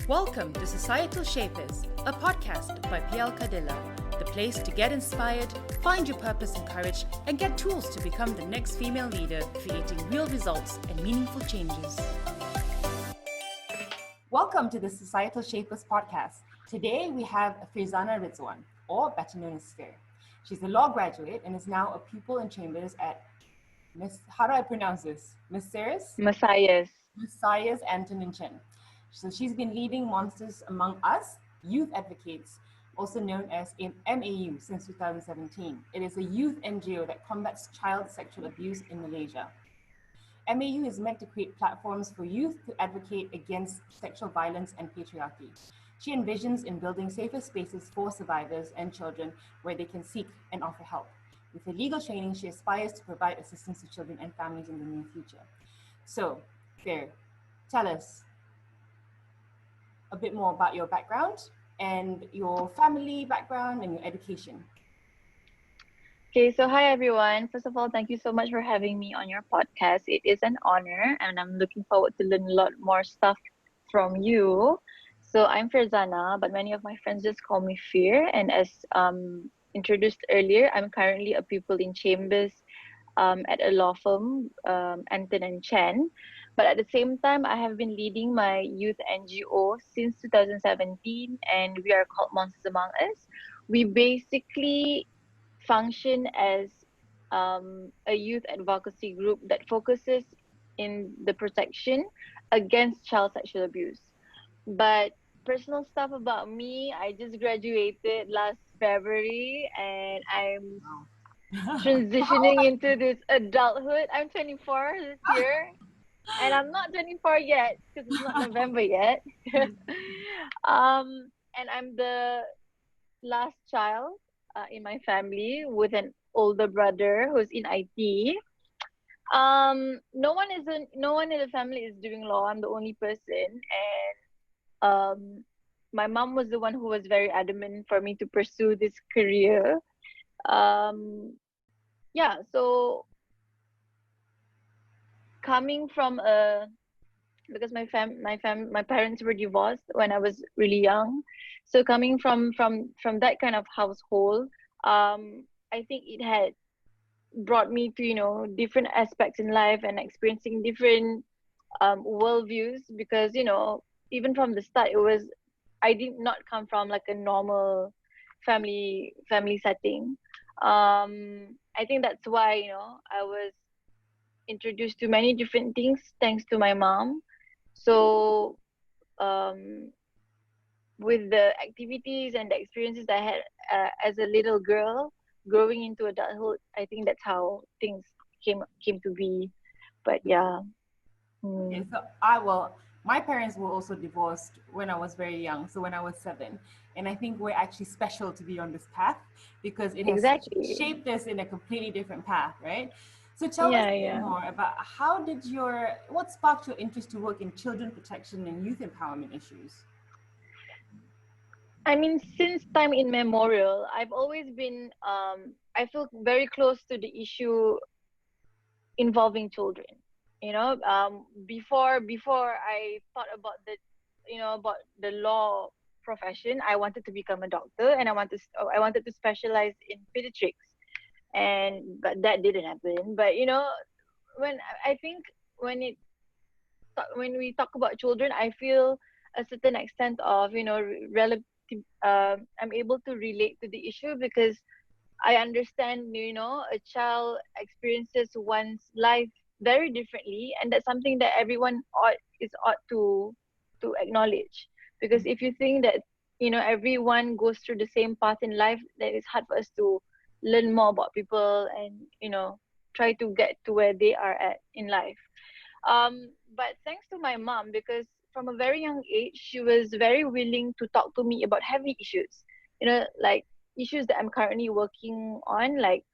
Welcome to Societal Shapers, a podcast by PL Kadilla, the place to get inspired, find your purpose and courage, and get tools to become the next female leader, creating real results and meaningful changes. Welcome to the Societal Shapers podcast. Today we have Firzana Redzuan, or better known as Fir. She's a law graduate and is now a pupil in chambers at how do I pronounce this? Messiahs Anton and Chen. So she's been leading Monsters Among Us, Youth Advocates, also known as MAU, since 2017. It is a youth NGO that combats child sexual abuse in Malaysia. MAU is meant to create platforms for youth to advocate against sexual violence and patriarchy. She envisions in building safer spaces for survivors and children where they can seek and offer help. With her legal training, she aspires to provide assistance to children and families in the near future. So, Fir, tell us a bit more about your background and your family background and your education. Okay, so hi everyone. First of all, thank you so much for having me on your podcast. It is an honor and I'm looking forward to learn a lot more stuff from you. So I'm Firzana, but many of my friends just call me Fir. And as introduced earlier, I'm currently a pupil in chambers at a law firm, Anton and Chen. But at the same time, I have been leading my youth NGO since 2017, and we are called Monsters Among Us. We basically function as a youth advocacy group that focuses in the protection against child sexual abuse. But personal stuff about me, I just graduated last February, and I'm transitioning into this adulthood. I'm 24 this year. And I'm not 24 yet because it's not November yet. And I'm the last child in my family with an older brother who's in IT. No one in the family is doing law. I'm the only person, and my mom was the one who was very adamant for me to pursue this career. So coming from because my parents were divorced when I was really young, so coming from that kind of household, I think it had brought me to different aspects in life and experiencing different worldviews, because even from the start I did not come from like a normal family setting. I think that's why I was introduced to many different things thanks to my mom. So with the activities and the experiences I had as a little girl growing into adulthood, I think that's how things came to be. But yeah. Okay, so my parents were also divorced when I was very young, so when I was 7. And I think we're actually special to be on this path because it has shaped us in a completely different path, right? So tell us a bit more about what sparked your interest to work in children protection and youth empowerment issues? I mean, since time immemorial, I've always been, I feel very close to the issue involving children. Before I thought about about the law profession, I wanted to become a doctor and I wanted to specialize in pediatrics. But that didn't happen. But when we talk about children, I feel a certain extent of relative. I'm able to relate to the issue because I understand a child experiences one's life very differently, and that's something that everyone ought to acknowledge. Because if you think that everyone goes through the same path in life, then it's hard for us to learn more about people and try to get to where they are at in life. But thanks to my mom, because from a very young age she was very willing to talk to me about heavy issues, like issues that I'm currently working on, like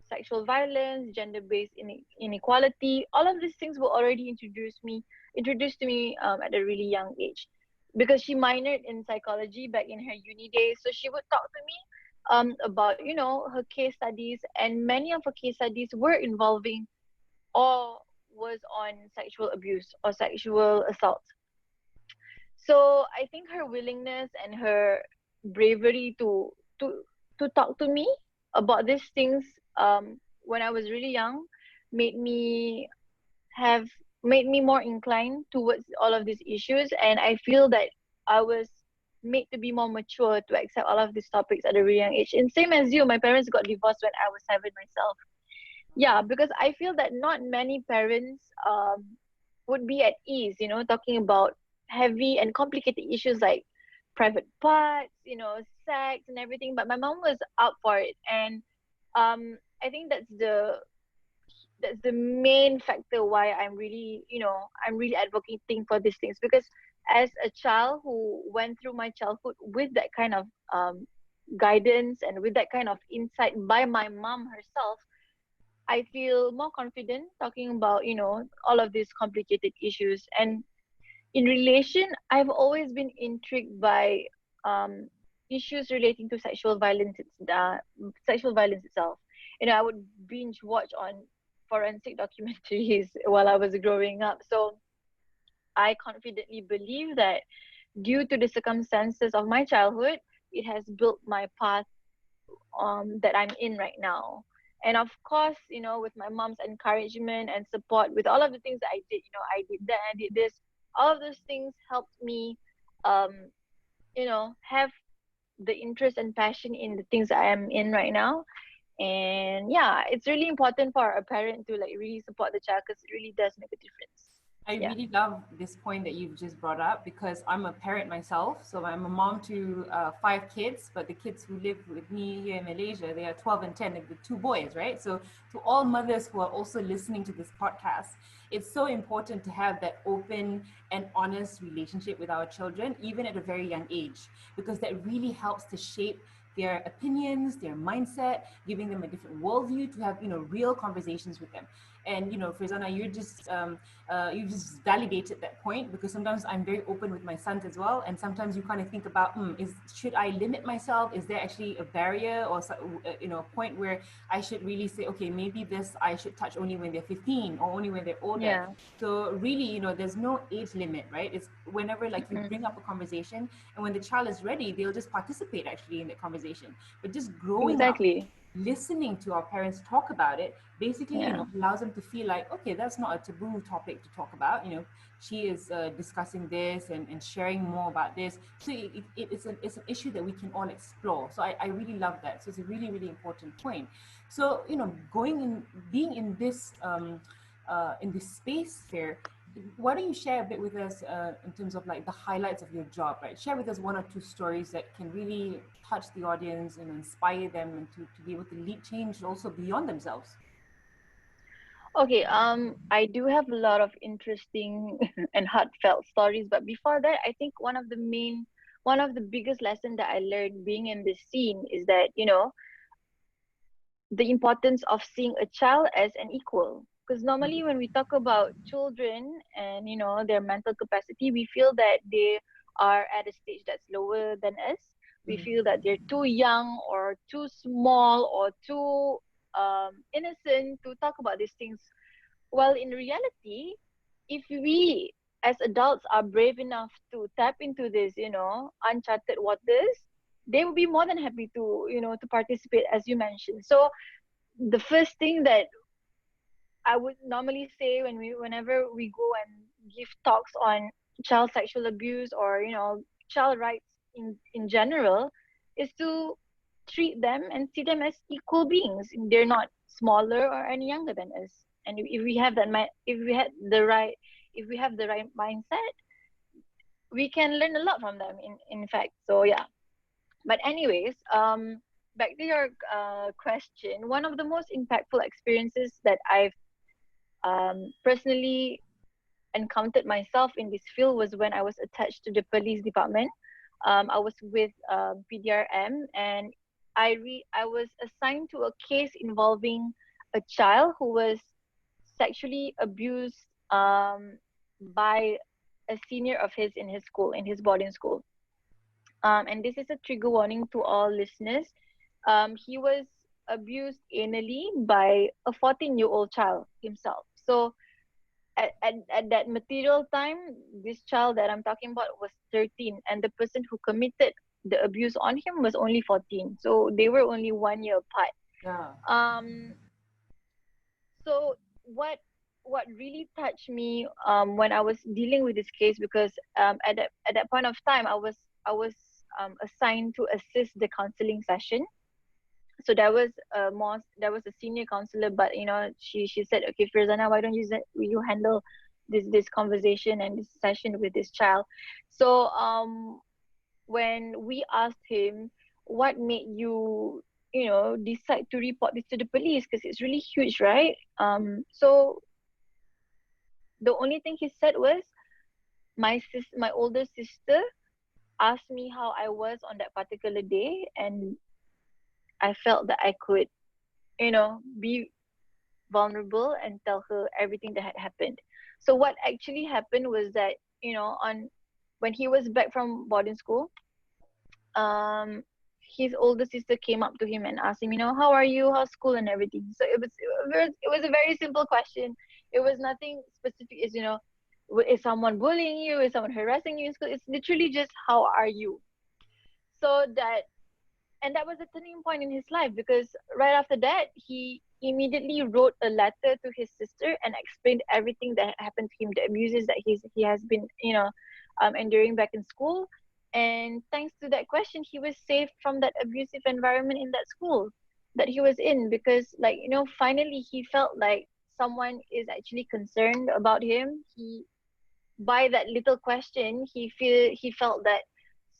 sexual violence, gender-based inequality. All of these things were already introduced to me at a really young age, because she minored in psychology back in her uni days. So she would talk to me about her case studies, and many of her case studies were involving or was on sexual abuse or sexual assault. So I think her willingness and her bravery to to talk to me about these things when I was really young made me have made me more inclined towards all of these issues, and I feel that I was made to be more mature to accept all of these topics at a really young age. And same as you, my parents got divorced when I was 7 myself. Yeah, because I feel that not many parents would be at ease, talking about heavy and complicated issues like private parts, sex and everything. But my mom was up for it, and I think that's the main factor why I'm really advocating for these things, because as a child who went through my childhood with that kind of guidance and with that kind of insight by my mom herself, I feel more confident talking about all of these complicated issues. And in relation, I've always been intrigued by um, issues relating to sexual violence itself. I would binge watch on forensic documentaries while I was growing up. So I confidently believe that due to the circumstances of my childhood, it has built my path that I'm in right now. And of course, with my mom's encouragement and support, with all of the things that I did, I did that, I did this, all of those things helped me, um, have the interest and passion in the things that I am in right now. And yeah, it's really important for a parent to like really support the child, because it really does make a difference. I Yeah. really love this point that you've just brought up, because I'm a parent myself. So I'm a mom to 5 kids, but the kids who live with me here in Malaysia, they are 12 and 10, like the 2 boys, right? So to all mothers who are also listening to this podcast, it's so important to have that open and honest relationship with our children, even at a very young age, because that really helps to shape their opinions, their mindset, giving them a different worldview, to have real conversations with them. And Firzana, you just validated that point, because sometimes I'm very open with my sons as well, and sometimes you kind of think about, should I limit myself? Is there actually a barrier or a point where I should really say, okay, maybe this I should touch only when they're 15 or only when they're older. Yeah. So really, there's no age limit, right? It's whenever like you bring up a conversation, and when the child is ready, they'll just participate actually in the conversation. But just growing up, Exactly. listening to our parents talk about it, basically Yeah. allows them to feel like, okay, that's not a taboo topic to talk about. She is discussing this and sharing more about this, so it's an issue that we can all explore. So I really love that. So it's a really, really important point. So going in, being in this space here, why don't you share a bit with us in terms of like the highlights of your job, right? Share with us 1 or 2 stories that can really touch the audience and inspire them, and to be able to lead change also beyond themselves. Okay, I do have a lot of interesting and heartfelt stories, but before that, I think one of the biggest lessons that I learned being in this scene is that, the importance of seeing a child as an equal. Because normally when we talk about children and, their mental capacity, we feel that they are at a stage that's lower than us. We Mm. feel that they're too young or too small or too innocent to talk about these things. Well, in reality, if we as adults are brave enough to tap into this, uncharted waters, they will be more than happy to participate, as you mentioned. So the first thing that I would normally say whenever we go and give talks on child sexual abuse or child rights in general is to treat them and see them as equal beings. They're not smaller or any younger than us. And if we have if we have the right mindset, we can learn a lot from them. In fact, so yeah. But anyways, back to your question. One of the most impactful experiences that I've personally encountered myself in this field was when I was attached to the police department. I was with PDRM, and I was assigned to a case involving a child who was sexually abused by a senior of his in his school, in his boarding school. And this is a trigger warning to all listeners. He was abused anally by a 14-year-old child himself. So at that material time, this child that I'm talking about was 13, and the person who committed the abuse on him was only 14. So they were only 1 year apart. Yeah. Um, so what really touched me when I was dealing with this case, because at that point of time I was assigned to assist the counseling session. So there was a senior counselor, but she said, okay, Firzana, why don't you handle this conversation and this session with this child. So when we asked him what made you decide to report this to the police, because it's really huge, right? So the only thing he said was, my older sister asked me how I was on that particular day, and I felt that I could be vulnerable and tell her everything that had happened. So what actually happened was that, on when he was back from boarding school, um his older sister came up to him and asked him, how are you, how's school and everything. So it was a very simple question. It was nothing specific. Is is someone bullying you, is someone harassing you in school? It's literally just, how are you? So that was a turning point in his life, because right after that he immediately wrote a letter to his sister and explained everything that happened to him, the abuses that he has been enduring back in school. And thanks to that question, he was saved from that abusive environment in that school that he was in, because finally he felt like someone is actually concerned about him. He By that little question, he felt that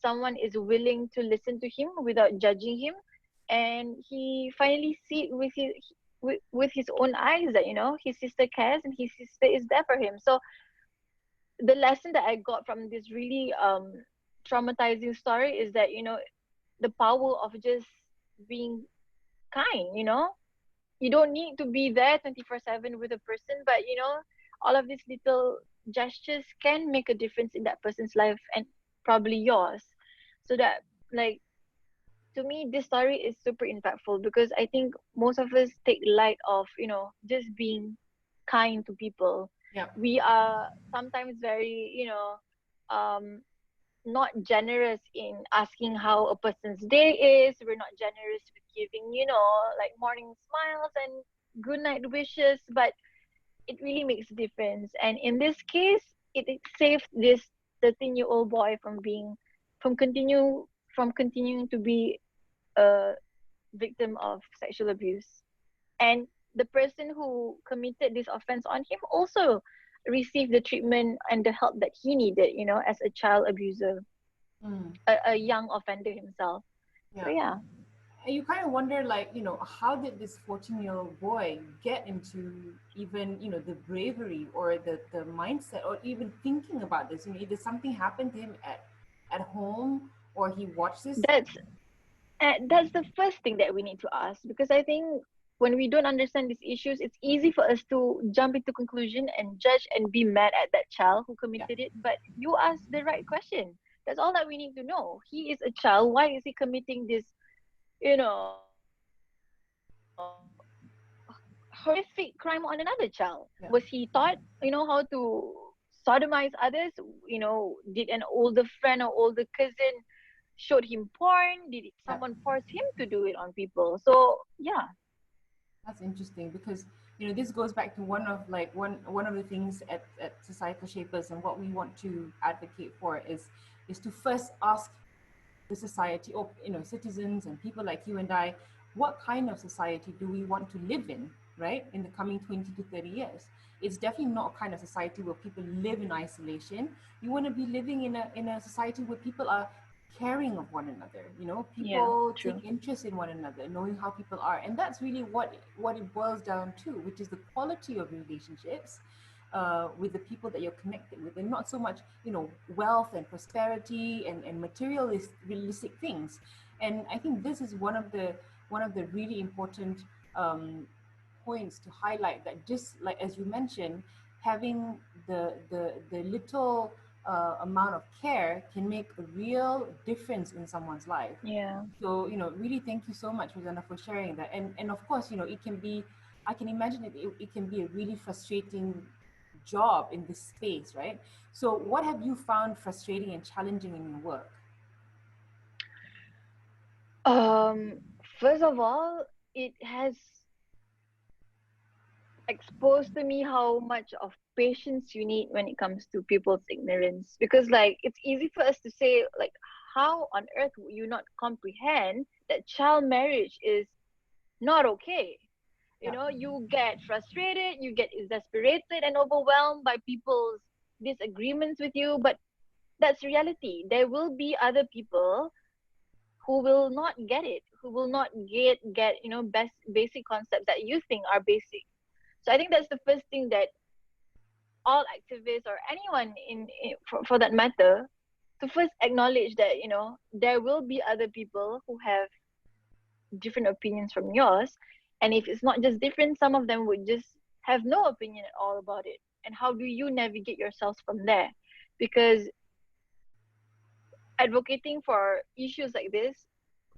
someone is willing to listen to him without judging him. And he finally see with his own eyes that his sister cares and his sister is there for him. So the lesson that I got from this really traumatizing story is that the power of just being kind. You don't need to be there 24/7 with a person, but all of these little gestures can make a difference in that person's life, and probably yours. So that, like, to me, this story is super impactful, because I think most of us take light of just being kind to people. Yeah. We are sometimes very um not generous in asking how a person's day is. We're not generous with giving, like morning smiles and good night wishes, but it really makes a difference. And in this case, it saved this 13-year-old boy from continuing to be a victim of sexual abuse. And the person who committed this offense on him also received the treatment and the help that he needed, as a child abuser, Mm. a young offender himself. So Yeah. yeah. And you kind of wonder, like, how did this 14-year-old boy get into even, the bravery or the mindset or even thinking about this? Did something happen to him at home, or he watched this? That's the first thing that we need to ask, because I think when we don't understand these issues, it's easy for us to jump into conclusion and judge and be mad at that child who Yeah. committed it. But you ask the right question. That's all that we need to know. He is a child. Why is he committing this, horrific crime on another child? Yeah. Was he taught, how to sodomize others? Did an older friend or older cousin showed him porn? Did Yeah. someone force him to do it on people? So yeah. That's interesting, because this goes back to one of the things at Societal Shapers, and what we want to advocate for is to first ask the society, or citizens and people like you and I, what kind of society do we want to live in, right, in the coming 20 to 30 years? It's definitely not a kind of society where people live in isolation. You want to be living in a society where people are caring of one another. Yeah, People take true. interest in one another, knowing how people are, and that's really what it boils down to, which is the quality of relationships with the people that you're connected with, and not so much wealth and prosperity and materialistic things. And I think this is one of the really important um, points to highlight, that just like as you mentioned, having the little amount of care can make a real difference in someone's life. Yeah. So really thank you so much, Rosanna, for sharing that. And of course, it can be, I can imagine it can be a really frustrating job in this space, right? So what have you found frustrating and challenging in your work? Um, First of all, it has exposed to me how much of patience you need when it comes to people's ignorance. Because like it's easy for us to say like how on earth would you not comprehend that child marriage is not okay? You Yeah. know, you get frustrated, you get exasperated and overwhelmed by people's disagreements with you, but that's reality. There will be other people who will not get it, who will not get you know basic concepts that you think are basic. So I think that's the first thing that all activists or anyone for that matter to first acknowledge that you know there will be other people who have different opinions from yours, and if it's not just different, some of them would just have no opinion at all about it. And how do you navigate yourselves from there? Because advocating for issues like this,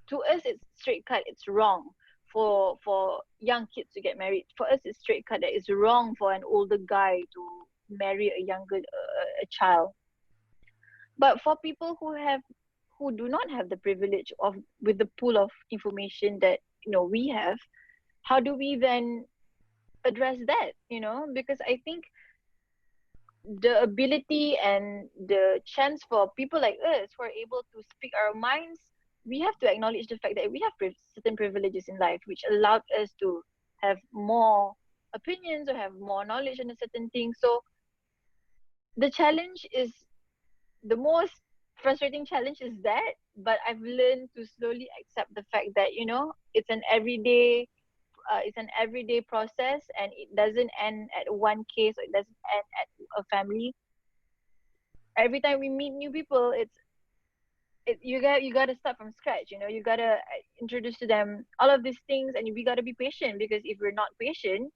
to us it's straight cut, it's wrong for young kids to get married. For us it's straight cut that it's wrong for an older guy to marry a younger a child. But for people who do not have the privilege of with the pool of information that you know we have, how do we then address that, you know? Because I think the ability and the chance for people like us who are able to speak our minds, we have to acknowledge the fact that we have certain privileges in life which allowed us to have more opinions or have more knowledge on a certain thing. So the challenge is the most frustrating challenge is that, but I've learned to slowly accept the fact that you know it's an everyday process, and it doesn't end at one case, or it doesn't end at a family. Every time we meet new people, you got to start from scratch. You know, you got to introduce to them all of these things, and we got to be patient, because if we're not patient,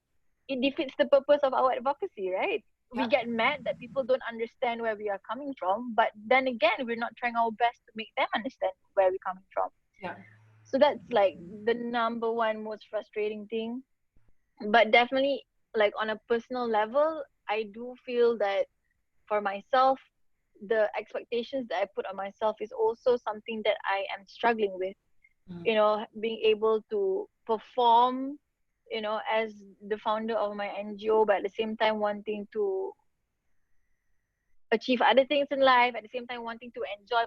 it defeats the purpose of our advocacy, right? We Yeah. get mad that people don't understand where we are coming from, but then again, we're not trying our best to make them understand where we're coming from. Yeah. So that's like the number one most frustrating thing. But definitely, like on a personal level, I do feel that for myself, the expectations that I put on myself is also something that I am struggling with. Mm. You know, being able to perform, you know, as the founder of my NGO, but at the same time wanting to achieve other things in life, at the same time wanting to enjoy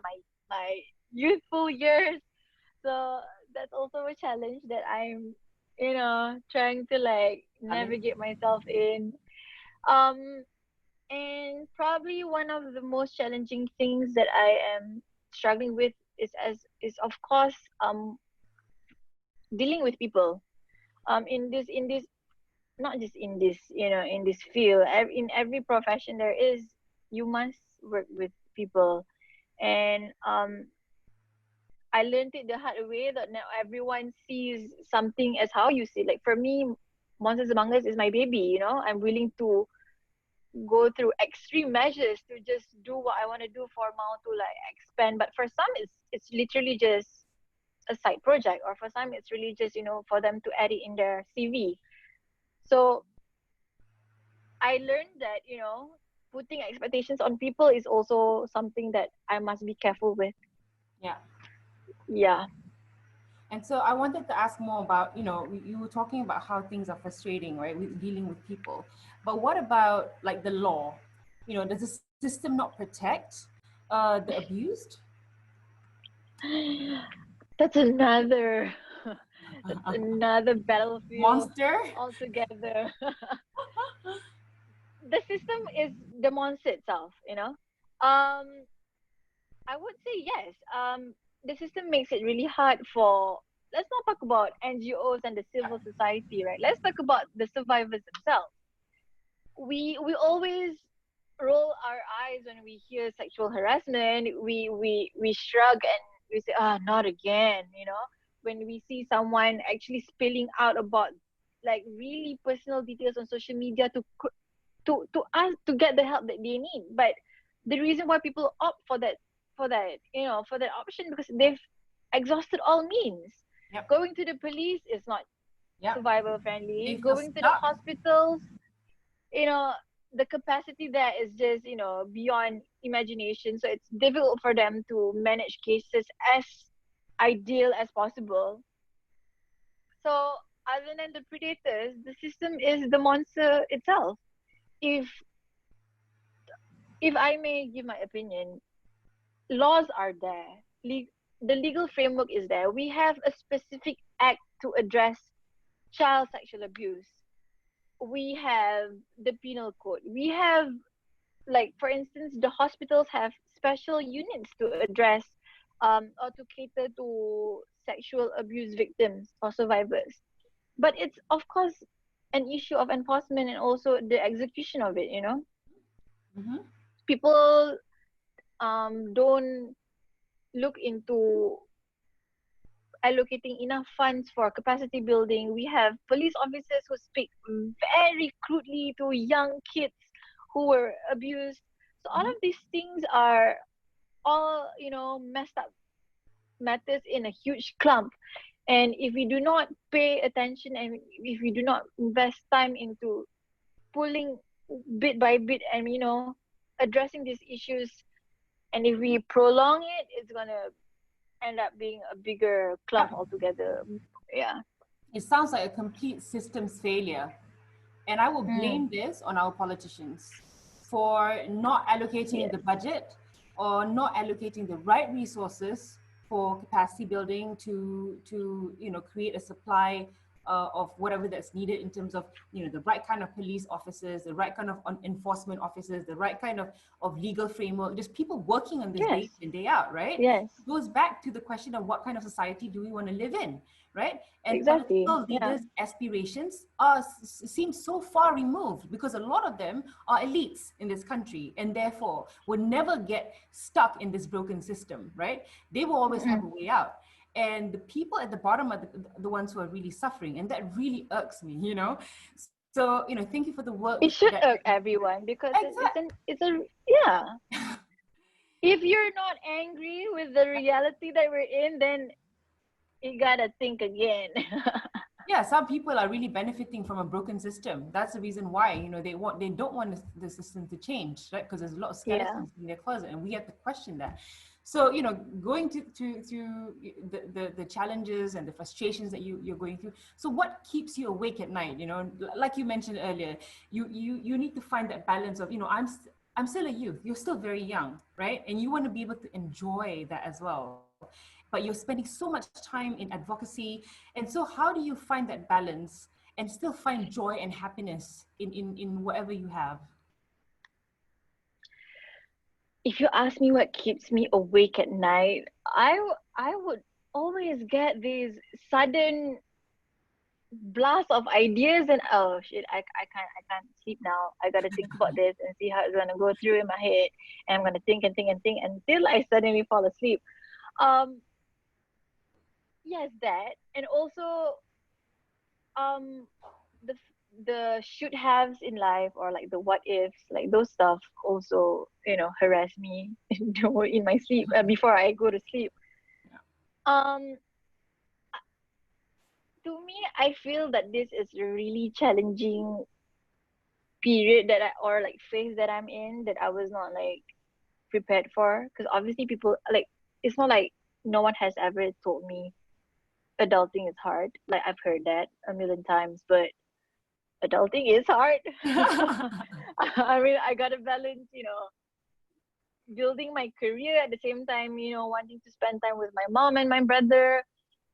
my youthful years. So that's also a challenge that I'm, you know, trying to like Alex? navigate myself in. Um, and probably one of the most challenging things that I am struggling with is of course dealing with people. In this not just in this, you know, in this field, in every profession there is, you must work with people. And I learned it the hard way that now everyone sees something as how you see it. Like for me, Monsters Among Us is my baby, you know. I'm willing to go through extreme measures to just do what I want to do for Mao to like expand. But for some it's literally just a side project, or for some it's really just, you know, for them to add it in their CV. So I learned that, you know, putting expectations on people is also something that I must be careful with. Yeah. Yeah. And so I wanted to ask more about, you were talking about how things are frustrating, right? With dealing with people. But what about like the law? Does the system not protect the abused? That's another that's another battlefield Monster? altogether. The system is the monster itself, you know. I would say yes. The system makes it really hard for. Let's not talk about NGOs and the civil society, right? Let's talk about the survivors themselves. We always roll our eyes when we hear sexual harassment. We shrug and we say, ah, not again. You know, when we see someone actually spilling out about like really personal details on social media to ask to get the help that they need. But the reason why people opt for that option, because they've exhausted all means. Yep. Going to the police is not Yep. survival They friendly. feel Going to the stuck. hospitals, you know, the capacity there is just, you know, beyond imagination. So it's difficult for them to manage cases as ideal as possible. So other than the predators, the system is the monster itself. If I may give my opinion, laws are there. The legal framework is there. We have a specific act to address child sexual abuse. We have the penal code. We have, like, for instance, the hospitals have special units to address or to cater to sexual abuse victims or survivors. But it's, of course, an issue of enforcement and also the execution of it, you know? Mm-hmm. People don't look into allocating enough funds for capacity building. We have police officers who speak very crudely to young kids who were abused. So all of these things are all, you know, messed up matters in a huge clump. And if we do not pay attention and if we do not invest time into pulling bit by bit and, you know, addressing these issues, and if we prolong it, it's gonna end up being a bigger clump Yep. altogether. Yeah. It sounds like a complete systems failure. And I will blame this on our politicians for not allocating Yes. the budget or not allocating the right resources for capacity building to you know, create a supply of whatever that's needed in terms of, you know, the right kind of police officers, the right kind of enforcement officers, the right kind of legal framework, just people working on this day Yes. in, day out, right? Yes. It goes back to the question of what kind of society do we want to live in, right? And Exactly. political Yeah. leaders' aspirations are seem so far removed because a lot of them are elites in this country and therefore will never get stuck in this broken system, right? They will always have a way out. And the people at the bottom are the ones who are really suffering, and that really irks me, you know. So, you know, thank you for the work It should that irk everyone because exactly. it's a yeah. If you're not angry with the reality that we're in, then you gotta think again. Yeah, some people are really benefiting from a broken system. That's the reason why, you know, they don't want the system to change, right? Because there's a lot of Yeah. skeletons in their closet, and we have to question that. So, you know, going to the challenges and the frustrations that you're going through. So, what keeps you awake at night? You know, like you mentioned earlier, you need to find that balance of, you know, I'm still a youth. You're still very young, right? And you want to be able to enjoy that as well, but you're spending so much time in advocacy. And so how do you find that balance and still find joy and happiness in whatever you have? If you ask me what keeps me awake at night, I would always get these sudden blast of ideas and oh shit, I can't sleep now. I gotta think about this and see how it's gonna go through in my head, and I'm gonna think and think and think until I suddenly fall asleep. Um, yes, that, and also um the the should haves in life, or like the what ifs, like those stuff also, you know, harass me in my sleep before I go to sleep. Um, to me, I feel that this is a really challenging period that or like phase that I'm in that I was not like prepared for, because obviously people like, it's not like no one has ever told me adulting is hard. Like I've heard that a million times, but adulting is hard. I mean, I gotta balance, you know, building my career at the same time, you know, wanting to spend time with my mom and my brother,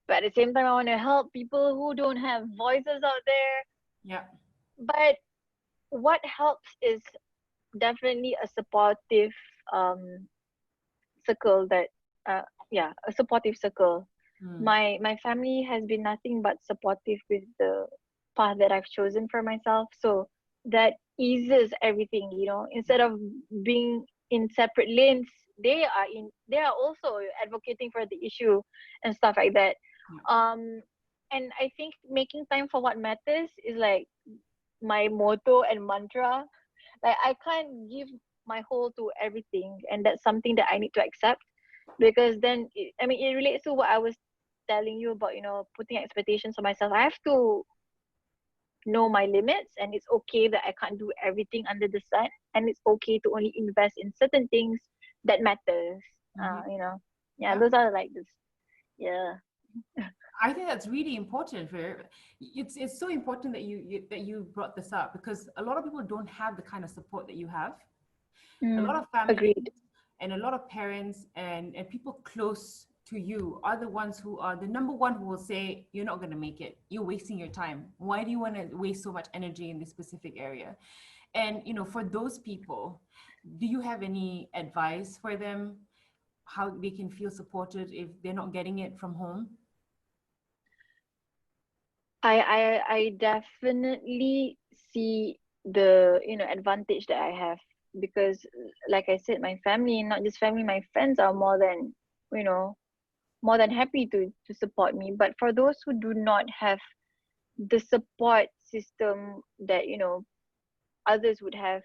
but at the same time I want to help people who don't have voices out there. Yeah. But what helps is definitely a supportive circle that yeah, a supportive circle. My family has been nothing but supportive with the path that I've chosen for myself, so that eases everything, you know. Instead of being in separate lanes, they are also advocating for the issue and stuff like that. um and I think making time for what matters is like my motto and mantra. Like I can't give my whole to everything, and that's something that I need to accept, because then I mean, it relates to what I was telling you about, you know, putting expectations on myself. I have to know my limits, and it's okay that I can't do everything under the sun, and it's okay to only invest in certain things that matters. Mhm. You know, yeah, Yeah. those are like this. Yeah, I think that's really important. It's so important that that you brought this up, because a lot of people don't have the kind of support that you have. A lot of families agreed. and a lot of parents and people close to you are the ones who are the number one who will say, you're not going to make it, you're wasting your time, why do you want to waste so much energy in this specific area? And for those people, do you have any advice for them, how they can feel supported if they're not getting it from home? I definitely see the advantage that I have, because like I said, my family, not just family, my friends are more than you know more than happy to support me. But for those who do not have the support system that others would have,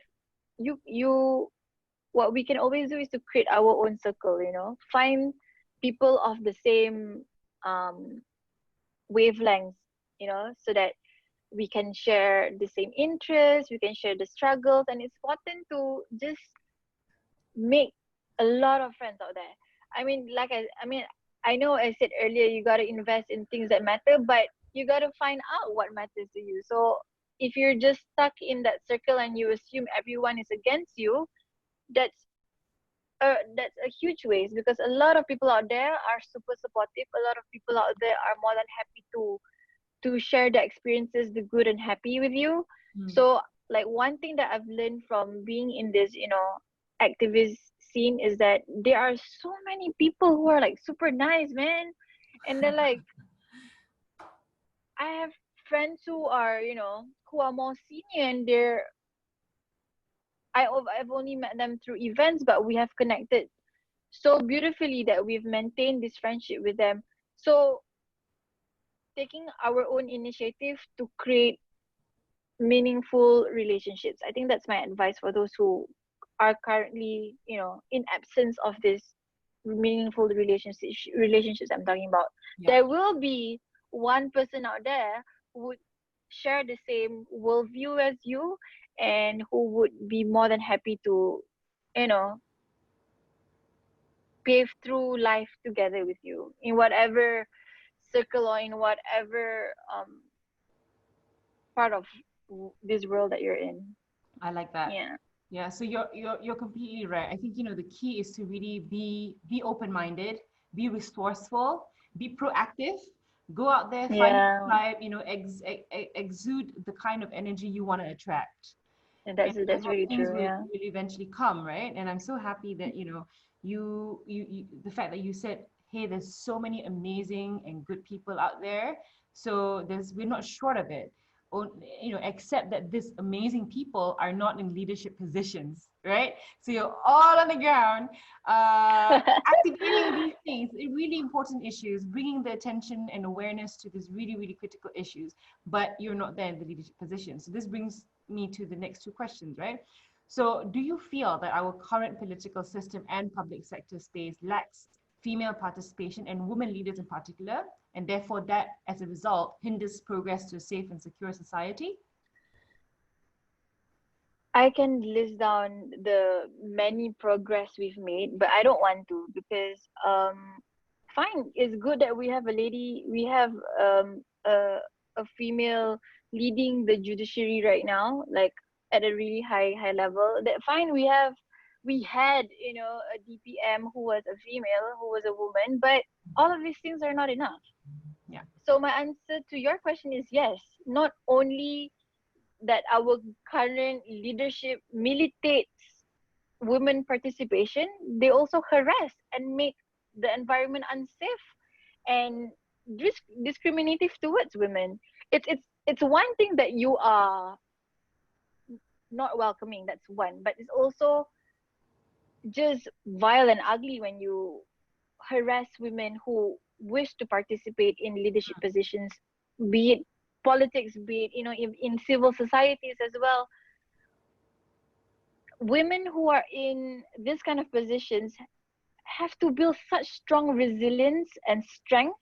you what we can always do is to create our own circle, find people of the same um wavelengths, so that we can share the same interests, we can share the struggles, and it's important to just make a lot of friends out there. I know I said earlier, you got to invest in things that matter, but you got to find out what matters to you. So if you're just stuck in that circle and you assume everyone is against you, that's that's a huge waste, because a lot of people out there are super supportive. A lot of people out there are more than happy to share their experiences, the good and happy with you. Mm. So like one thing that I've learned from being in this, activist scene, is that there are so many people who are like super nice, man. And they're like, I have friends who are, who are more senior, and I've only met them through events, but we have connected so beautifully that we've maintained this friendship with them. So taking our own initiative to create meaningful relationships, I think that's my advice for those who are currently, in absence of this meaningful relationships I'm talking about. Yeah. There will be one person out there who would share the same worldview as you, and who would be more than happy to, you know pave through life together with you in whatever circle, or in whatever part of this world that you're in. I like that. Yeah. Yeah, so you're completely right. I think the key is to really be open-minded, be resourceful, be proactive, go out there, find your Yeah. tribe, exude the kind of energy you want to attract. And And that's really things true. Yeah. will eventually come, right? And I'm so happy that you the fact that you said, hey, there's so many amazing and good people out there, so we're not short of it. Or, except that these amazing people are not in leadership positions, right? So you're all on the ground, activating these things, really important issues, bringing the attention and awareness to these really, really critical issues, but you're not there in the leadership position. So this brings me to the next two questions, right? So do you feel that our current political system and public sector space lacks female participation and women leaders in particular, and therefore that, as a result, hinders progress to a safe and secure society? I can list down the many progress we've made, but I don't want to, because fine, it's good that we have a female leading the judiciary right now, like at a really high level. That fine, we had, a DPM who was a female, who was a woman, but all of these things are not enough. Yeah. So my answer to your question is yes. Not only that our current leadership militates women participation, they also harass and make the environment unsafe and discriminative towards women. It's one thing that you are not welcoming, that's one, but it's also just vile and ugly when you harass women who wish to participate in leadership positions, be it politics, be it in civil societies as well. Women who are in this kind of positions have to build such strong resilience and strength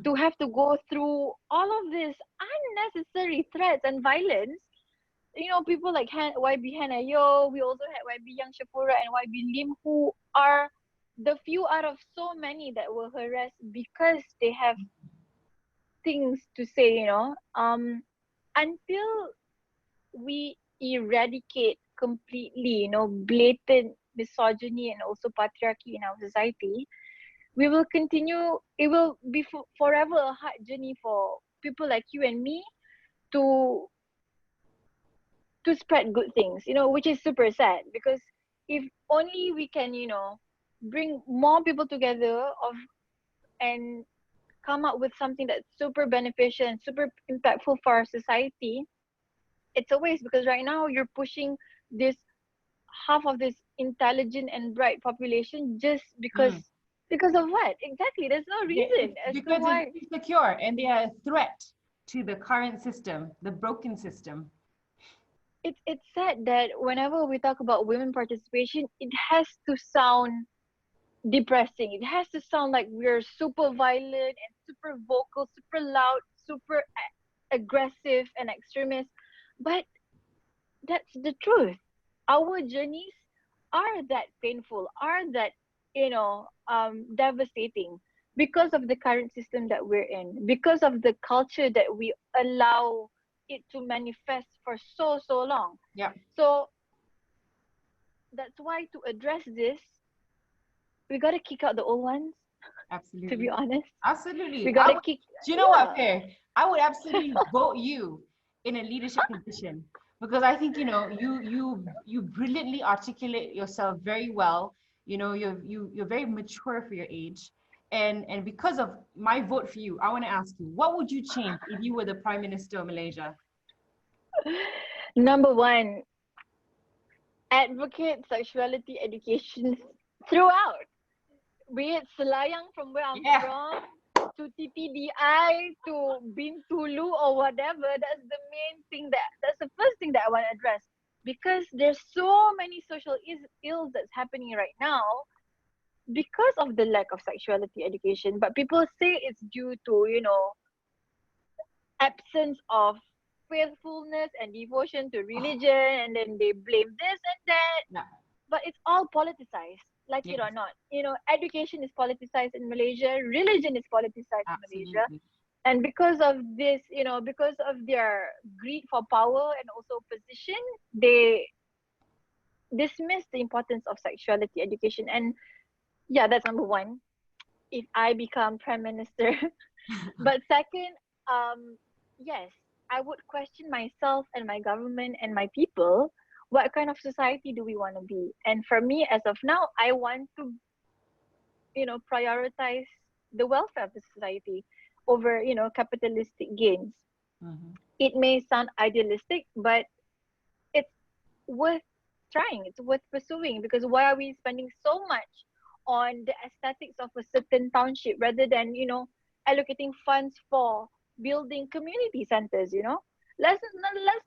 to have to go through all of this unnecessary threats and violence. You know, people like YB Hannah Yo, we also had YB Young Shapura and YB Lim, who are the few out of so many that were harassed because they have things to say, you know. Until we eradicate completely, you know, blatant misogyny and also patriarchy in our society, we will continue, it will be forever a hard journey for people like you and me to spread good things, you know, which is super sad, because if only we can, you know, bring more people together and come up with something that's super beneficial and super impactful for our society, it's a waste, because right now you're pushing this half of this intelligent and bright population just because of what? Exactly. There's no reason as to why. Because it's insecure and they are a threat to the current system, the broken system. It's sad that whenever we talk about women participation, it has to sound depressing. It has to sound like we're super violent and super vocal, super loud, super aggressive and extremist. But that's the truth. Our journeys are that painful, are that, you know, devastating, because of the current system that we're in, because of the culture that we allow it to manifest for so long. Yeah. So that's why, to address this, we gotta kick out the old ones. Absolutely. To be honest. Absolutely. We gotta kick. Do you know what, Fair? I would absolutely vote you in a leadership position, because I think, you know, you brilliantly articulate yourself very well. You know, you're very mature for your age. And because of my vote for you, I want to ask you, what would you change if you were the Prime Minister of Malaysia? Number one, advocate sexuality education throughout. Be it Selayang, from where I'm from, to TTDI, to Bintulu or whatever. That's the main thing, that's the first thing that I want to address, because there's so many social ills that's happening right now because of the lack of sexuality education. But people say it's due to, you know, absence of faithfulness and devotion to religion, and then they blame this and that. Yeah. But it's all politicized, like it or not. You know, education is politicized in Malaysia, religion is politicized in Malaysia. And because of this, you know, because of their greed for power and also position, they dismiss the importance of sexuality education. And yeah, that's number one, if I become Prime Minister. But second, yes, I would question myself and my government and my people. What kind of society do we want to be? And for me, as of now, I want to, you know, prioritize the welfare of the society over, you know, capitalistic gains. It may sound idealistic, but it's worth trying. It's worth pursuing, because why are we spending so much on the aesthetics of a certain township rather than, you know, allocating funds for building community centers? You know, let's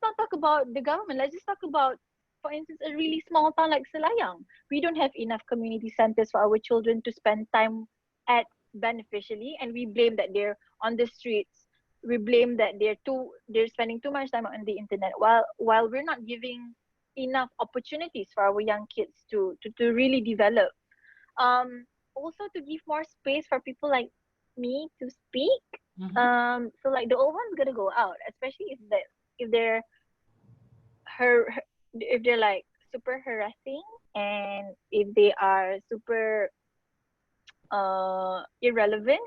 not talk about the government. Let's just talk about, for instance, a really small town like Selayang. We don't have enough community centers for our children to spend time at beneficially, and we blame that they're on the streets. We blame that they're spending too much time on the internet, while we're not giving enough opportunities for our young kids to really develop. Also to give more space for people like me to speak. So like the old ones gonna go out, especially if they're like super harassing, and if they are super irrelevant.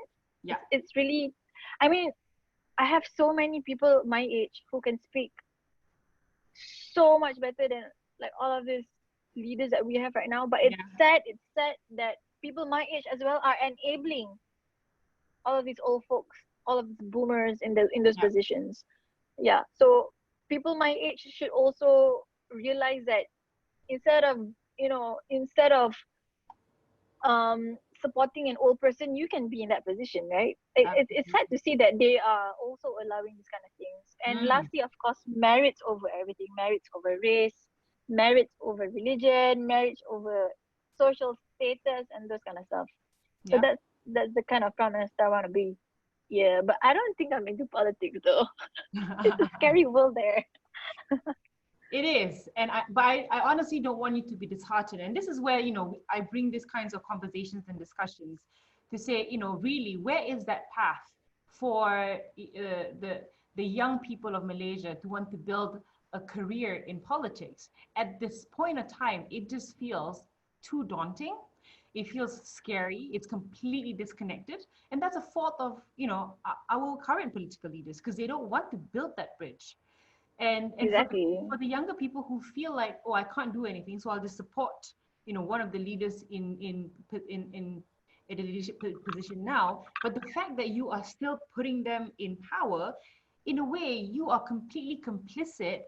It's really, I mean, I have so many people my age who can speak so much better than like all of these leaders that we have right now. But it's sad that people my age as well are enabling all of these old folks, all of these boomers in those positions. Yeah. So people my age should also realize that instead of supporting an old person, you can be in that position, right? It's sad to see that they are also allowing these kind of things. And lastly, of course, merits over everything. Merits over race, merits over religion, marriage over social status, and those kind of stuff. So that's the kind of Prime Minister I want to be. Yeah, but I don't think I'm into politics though. It's a scary world there. It is, and I honestly don't want you to be disheartened. And this is where, I bring these kinds of conversations and discussions to say, really, where is that path for the young people of Malaysia to want to build a career in politics? At this point of time, it just feels too daunting. It feels scary. It's completely disconnected, and that's a fault of, our current political leaders, because they don't want to build that bridge. And Exactly. for the younger people who feel like, oh, I can't do anything, so I'll just support, one of the leaders in a leadership position now. But the fact that you are still putting them in power, in a way, you are completely complicit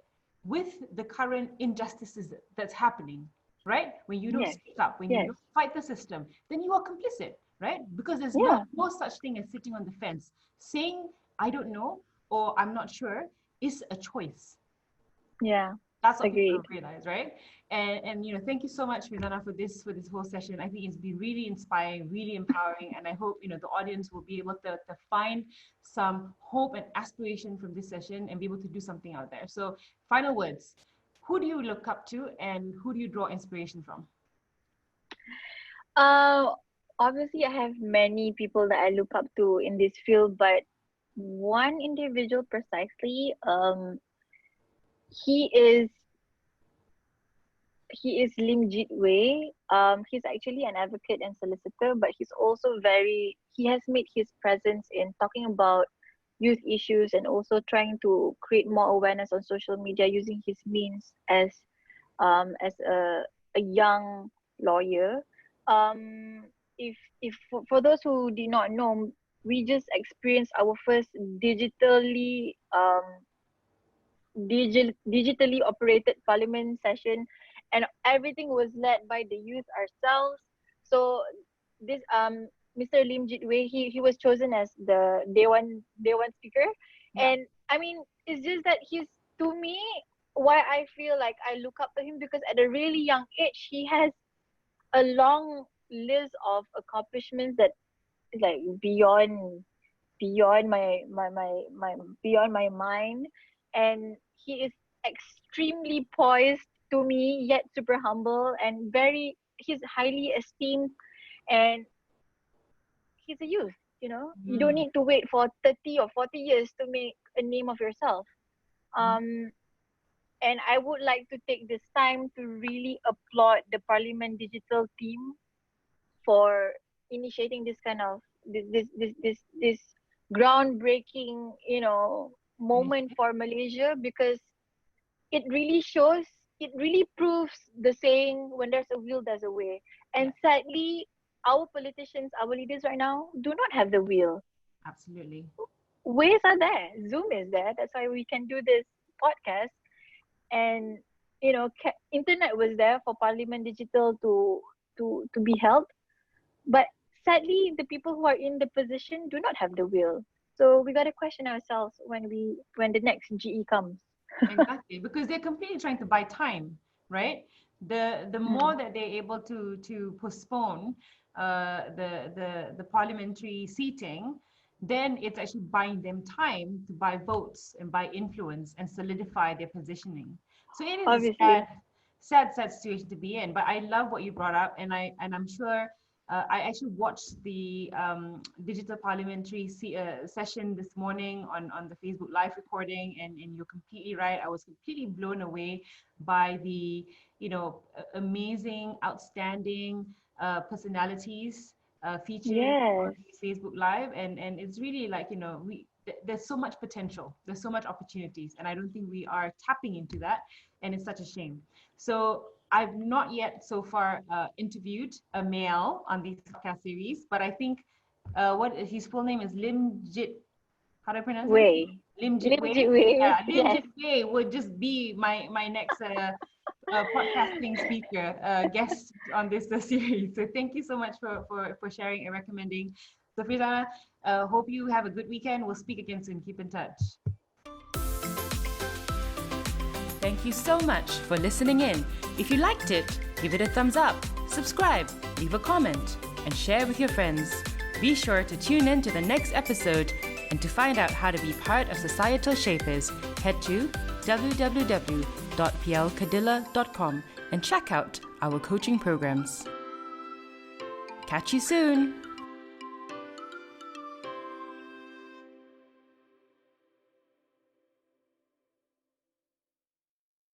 with the current injustices that's happening, right? When you don't Yes. speak up, when you Yes. don't fight the system, then you are complicit, right? Because there's Yeah. no such thing as sitting on the fence. Saying, I don't know, or I'm not sure, is a choice. Yeah. That's what people Agreed. don't realize, right? And thank you so much, Firzana, for this whole session. I think it's been really inspiring, really empowering, and I hope the audience will be able to find some hope and aspiration from this session and be able to do something out there. So, final words: who do you look up to, and who do you draw inspiration from? Uh, Obviously, I have many people that I look up to in this field, but one individual precisely, he is he is Lim Jit Wei. He's actually an advocate and solicitor, but he has made his presence in talking about youth issues and also trying to create more awareness on social media using his means as a young lawyer. Um, if for those who did not know, we just experienced our first digitally operated parliament session, and everything was led by the youth ourselves. So this Mr. Lim Jitwei, he was chosen as the day one speaker. Yeah. And I mean, it's just that he's, to me, why I feel like I look up to him, because at a really young age he has a long list of accomplishments that is like beyond my mind. And he is extremely poised, to me, yet super humble, and he's highly esteemed. And he's a youth, you don't Mm. need to wait for 30 or 40 years to make a name of yourself. Mm. um and I would like to take this time to really applaud the Parliament Digital team for initiating this kind of this groundbreaking, moment for Malaysia, because it really shows, it really proves the saying, when there's a will, there's a way. Yeah, And sadly, our politicians, our leaders right now do not have the will. absolutely. Ways are there. Zoom is there. That's why we can do this podcast. And internet was there for Parliament Digital to be held. But sadly, the people who are in the position do not have the will. So we gotta question ourselves when the next GE comes. Exactly, because they're completely trying to buy time, right? The more Mm. that they're able to postpone the parliamentary seating, then it's actually buying them time to buy votes and buy influence and solidify their positioning. So it is a Obviously. sad situation to be in. But I love what you brought up, and I'm sure I actually watched the digital parliamentary session this morning on the Facebook Live recording, and you're completely right. I was completely blown away by the amazing, outstanding personalities featured on Yes. Facebook Live, and it's really like there's so much potential, there's so much opportunities, and I don't think we are tapping into that, and it's such a shame. So I've not yet so far interviewed a male on this podcast series, but I think what his full name is Lim Jit. How do I pronounce it? Way. Lim Jit Lim Jit Wei. Way. Yeah, Lim Yes. Jit Wei would just be my next podcasting speaker guest on this series. So thank you so much for sharing and recommending. So Firzana, hope you have a good weekend. We'll speak again soon. Keep in touch. Thank you so much for listening in. If you liked it, give it a thumbs up, subscribe, leave a comment, and share with your friends. Be sure to tune in to the next episode And to find out how to be part of Societal Shapers, head to www.plkadilla.com and check out our coaching programs. Catch you soon!